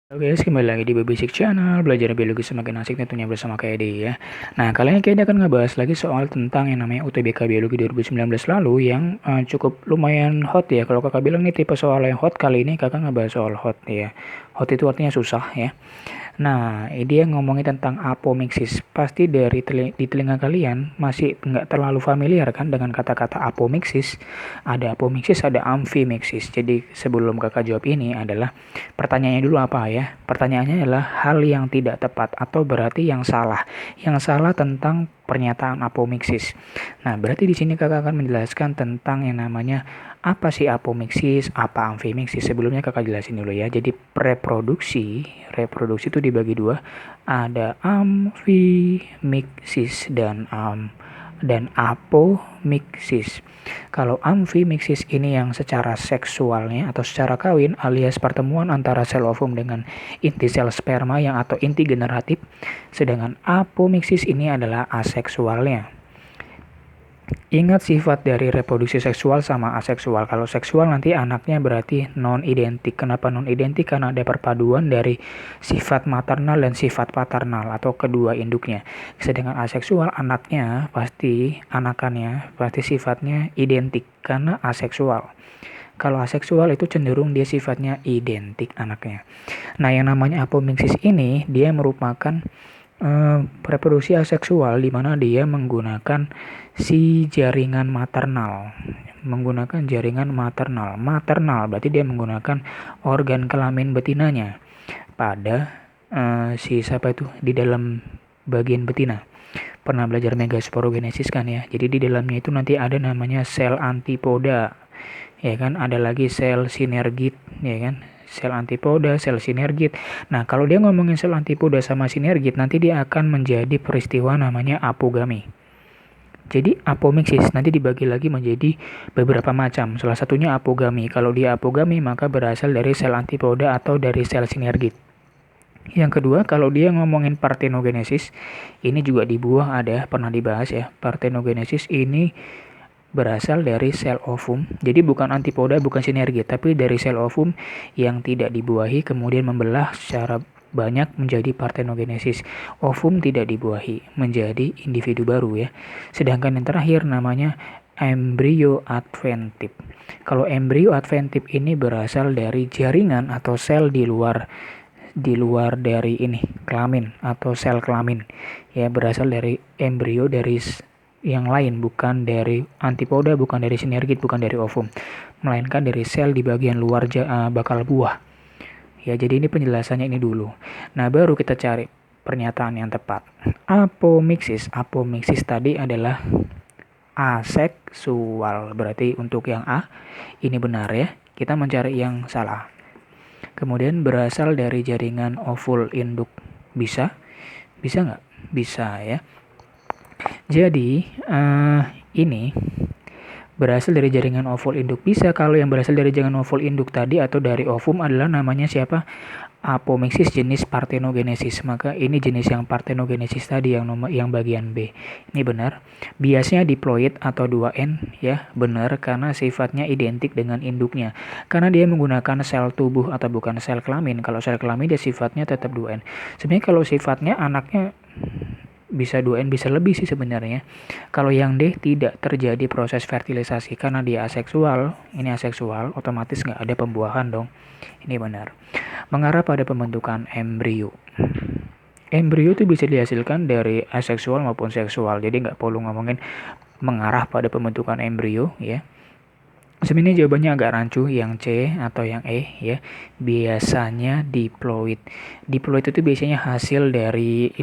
Halo guys, kembali lagi di Basic Channel, belajar biologi semakin asik tentunya bersama Kak Edi ya. Nah, kali ini Kak Edi akan ngebahas lagi soal tentang yang namanya UTBK Biologi 2019 lalu yang cukup lumayan hot ya. Kalau kakak bilang nih tipe soal yang hot, kali ini kakak ngebahas soal hot ya. Hot itu artinya susah ya. Nah, dia ngomongin tentang apomixis. Pasti di telinga kalian masih nggak terlalu familiar kan dengan kata-kata apomixis. Ada apomixis, ada amfimixis. Jadi sebelum kakak jawab ini adalah pertanyaannya dulu apa ya? Pertanyaannya adalah hal yang tidak tepat atau berarti yang salah. Yang salah tentang pernyataan apomixis. Nah, berarti di sini kakak akan menjelaskan tentang yang namanya apa sih apomixis, apa amfimixis. Sebelumnya kakak jelasin dulu ya. Jadi reproduksi itu dibagi dua. Ada amfimixis dan apomixis. Kalau amfimixis ini yang secara seksualnya atau secara kawin alias pertemuan antara sel ovum dengan inti sel sperma yang atau inti generatif, sedangkan apomixis ini adalah aseksualnya. Ingat sifat dari reproduksi seksual sama aseksual. Kalau seksual nanti anaknya berarti non-identik. Kenapa non-identik? Karena ada perpaduan dari sifat maternal dan sifat paternal atau kedua induknya. Sedangkan aseksual anakannya pasti sifatnya identik karena aseksual. Kalau aseksual itu cenderung dia sifatnya identik anaknya. Nah, yang namanya apomixis ini dia merupakan reproduksi aseksual di mana dia menggunakan jaringan maternal. Maternal berarti dia menggunakan organ kelamin betinanya pada siapa itu di dalam bagian betina. Pernah belajar megasporogenesis kan ya. Jadi di dalamnya itu nanti ada namanya sel antipoda. Ya kan, ada lagi sel sinergit ya kan. Sel antipoda, sel sinergit. Nah, kalau dia ngomongin sel antipoda sama sinergit, nanti dia akan menjadi peristiwa namanya apogami. Jadi apomixis nanti dibagi lagi menjadi beberapa macam. Salah satunya apogami. Kalau dia apogami maka berasal dari sel antipoda atau dari sel sinergit. Yang kedua, kalau dia ngomongin partenogenesis, ini juga di buah ada pernah dibahas ya. Partenogenesis ini berasal dari sel ovum. Jadi bukan antipoda, bukan sinergit, tapi dari sel ovum yang tidak dibuahi kemudian membelah secara banyak menjadi partenogenesis. Ovum tidak dibuahi menjadi individu baru ya. Sedangkan yang terakhir namanya embrio adventif. Kalau embrio adventif ini berasal dari jaringan atau sel di luar dari ini kelamin atau sel kelamin ya, berasal dari embrio dari yang lain, bukan dari antipoda, bukan dari sinergit, bukan dari ovum, melainkan dari sel di bagian luar bakal buah. Ya, jadi ini penjelasannya ini dulu. Nah, baru kita cari pernyataan yang tepat. Apomixis tadi adalah aseksual. Berarti untuk yang A ini benar ya. Kita mencari yang salah. Kemudian berasal dari jaringan ovul induk. Bisa? Bisa nggak? Bisa ya. Jadi ini berasal dari jaringan ovul induk. Bisa kalau yang berasal dari jaringan ovul induk tadi atau dari ovum adalah namanya siapa? Apomixis jenis partenogenesis. Maka ini jenis yang partenogenesis tadi yang bagian B. Ini benar. Biasnya diploid atau 2N ya, benar karena sifatnya identik dengan induknya. Karena dia menggunakan sel tubuh atau bukan sel kelamin. Kalau sel kelamin dia sifatnya tetap 2N. Sebenarnya kalau sifatnya anaknya bisa 2N bisa lebih sih sebenarnya. Kalau yang D tidak terjadi proses fertilisasi karena dia aseksual, ini aseksual, otomatis nggak ada pembuahan dong. Ini benar. Mengarah pada pembentukan embrio. Embrio itu bisa dihasilkan dari aseksual maupun seksual, jadi nggak perlu ngomongin mengarah pada pembentukan embrio ya. Sebenarnya jawabannya agak rancu yang C atau yang E ya. Biasanya diploid. Diploid itu biasanya hasil dari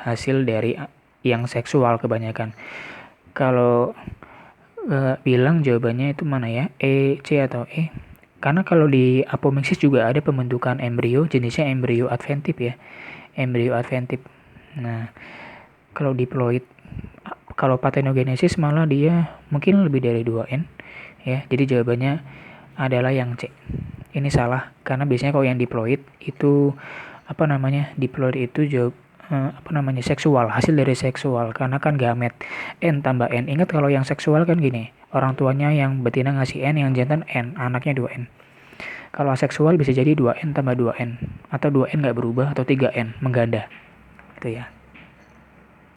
hasil dari yang seksual kebanyakan. Kalau bilang jawabannya itu mana ya? E, C atau E? Karena kalau di apomixis juga ada pembentukan embrio, jenisnya embrio adventif ya. Embrio adventif. Nah, kalau diploid, kalau partenogenesis malah dia mungkin lebih dari 2N. Ya, jadi jawabannya adalah yang C. Ini salah karena biasanya kalau yang diploid itu diploid itu seksual, hasil dari seksual karena kan gamet N tambah N. Ingat kalau yang seksual kan gini, orang tuanya yang betina ngasih N, yang jantan N, anaknya 2N. Kalau aseksual bisa jadi 2N tambah 2N. Atau 2N nggak berubah atau 3N mengganda. Gitu ya.